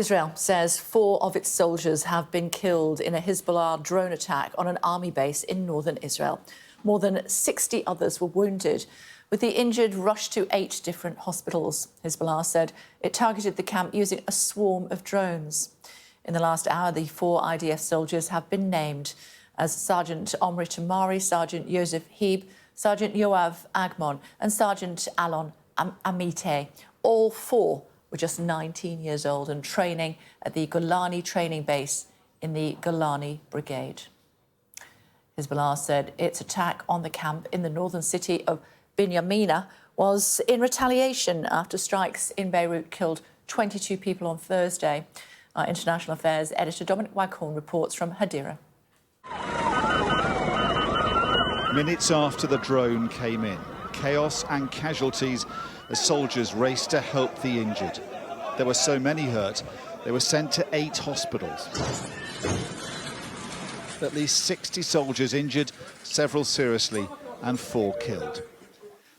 Israel says 4 of its soldiers have been killed in a Hezbollah drone attack on an army base in northern Israel. More than 60 others were wounded, with the injured rushed to 8 different hospitals. Hezbollah said it targeted the camp using a swarm of drones. In the last hour, the 4 IDF soldiers have been named as Sergeant Omri Tamari, Sergeant Yosef Heb, Sergeant Yoav Agmon and Sergeant Alon Amite. All 4 were just 19 years old and training at the Golani training base in the Golani Brigade. Hezbollah said its attack on the camp in the northern city of Binyamina was in retaliation after strikes in Beirut killed 22 people on Thursday. Our International Affairs editor Dominic Waghorn reports from Hadira. Minutes after the drone came in, chaos and casualties as soldiers raced to help the injured. There were so many hurt, they were sent to 8 hospitals. At least 60 soldiers injured, several seriously, and 4 killed.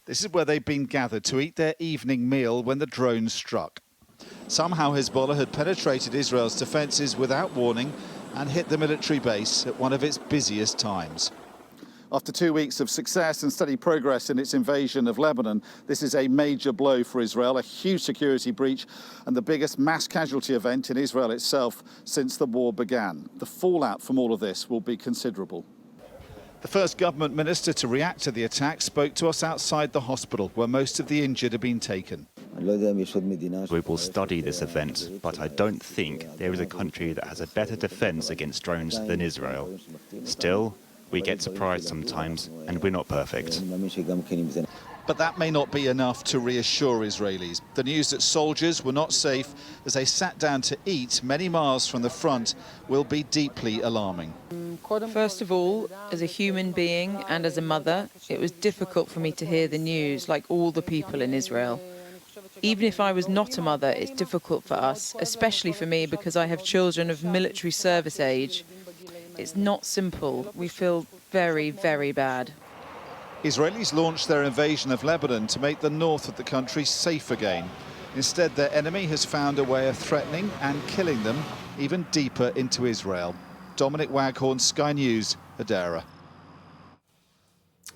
This is where they'd been gathered to eat their evening meal when the drone struck. Somehow Hezbollah had penetrated Israel's defences without warning and hit the military base at one of its busiest times. After 2 weeks of success and steady progress in its invasion of Lebanon, this is a major blow for Israel, a huge security breach and the biggest mass casualty event in Israel itself since the war began. The fallout from all of this will be considerable. The first government minister to react to the attack spoke to us outside the hospital, where most of the injured have been taken. We will study this event, but I don't think there is a country that has a better defence against drones than Israel. Still, we get surprised sometimes, and we're not perfect. But that may not be enough to reassure Israelis. The news that soldiers were not safe as they sat down to eat many miles from the front will be deeply alarming. First of all, as a human being and as a mother, it was difficult for me to hear the news, like all the people in Israel. Even if I was not a mother, it's difficult for us, especially for me because I have children of military service age. It's not simple. We feel very, very bad. Israelis launched their invasion of Lebanon to make the north of the country safe again. Instead, their enemy has found a way of threatening and killing them even deeper into Israel. Dominic Waghorn, Sky News, Hadera.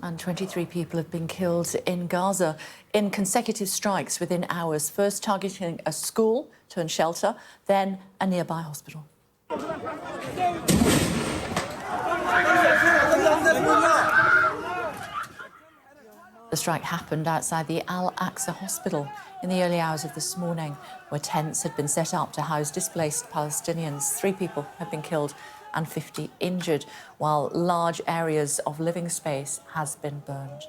And 23 people have been killed in Gaza in consecutive strikes within hours, first targeting a school to turn shelter, then a nearby hospital. The strike happened outside the Al-Aqsa hospital in the early hours of this morning, where tents had been set up to house displaced Palestinians. 3 people have been killed and 50 injured, while large areas of living space has been burned.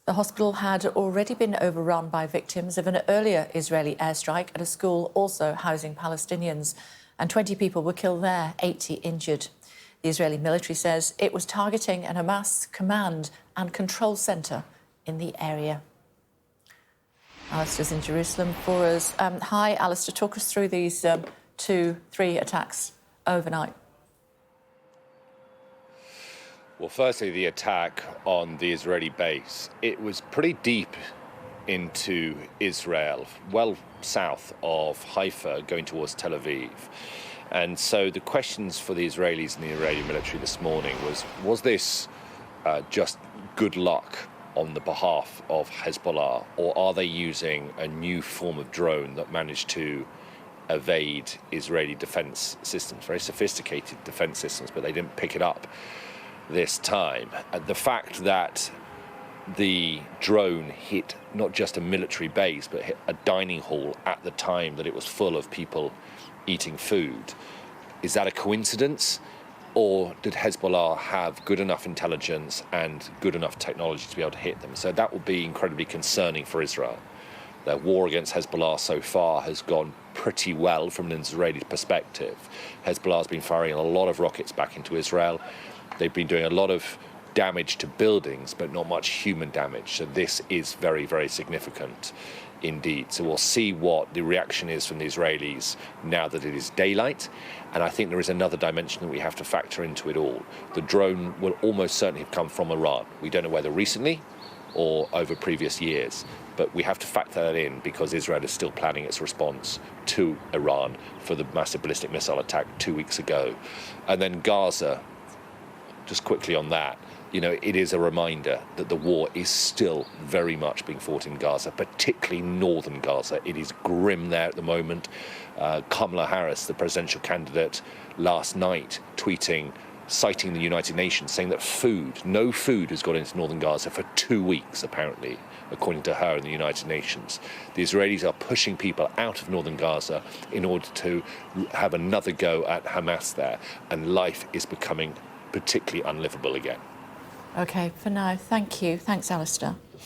The hospital had already been overrun by victims of an earlier Israeli airstrike at a school also housing Palestinians, and 20 people were killed there, 80 injured. The Israeli military says it was targeting an Hamas command and control centre in the area. Alistair's in Jerusalem for us. Hi, Alistair, talk us through these 2-3 attacks overnight. Well, firstly, the attack on the Israeli base. It was pretty deep into Israel, well south of Haifa, going towards Tel Aviv. And so the questions for the Israelis and the Israeli military this morning was this just good luck on the behalf of Hezbollah, or are they using a new form of drone that managed to evade Israeli defense systems, very sophisticated defense systems, but they didn't pick it up this time? The fact that the drone hit not just a military base, but hit a dining hall at the time that it was full of people eating food, is that a coincidence? Or did Hezbollah have good enough intelligence and good enough technology to be able to hit them? So that will be incredibly concerning for Israel. The war against Hezbollah so far has gone pretty well from an Israeli perspective. Hezbollah has been firing a lot of rockets back into Israel. They've been doing a lot of damage to buildings, but not much human damage. So this is very, very significant indeed. So we'll see what the reaction is from the Israelis now that it is daylight. And I think there is another dimension that we have to factor into it all. The drone will almost certainly have come from Iran. We don't know whether recently or over previous years. But we have to factor that in because Israel is still planning its response to Iran for the massive ballistic missile attack 2 weeks ago. And then Gaza, just quickly on that, it is a reminder that the war is still very much being fought in Gaza, particularly northern Gaza. It is grim there at the moment. Kamala Harris, the presidential candidate, last night tweeting, citing the United Nations, saying that no food has got into northern Gaza for 2 weeks, apparently, according to her and the United Nations. The Israelis are pushing people out of northern Gaza in order to have another go at Hamas there, and life is becoming particularly unlivable again. OK, for now, thank you. Thanks, Alistair.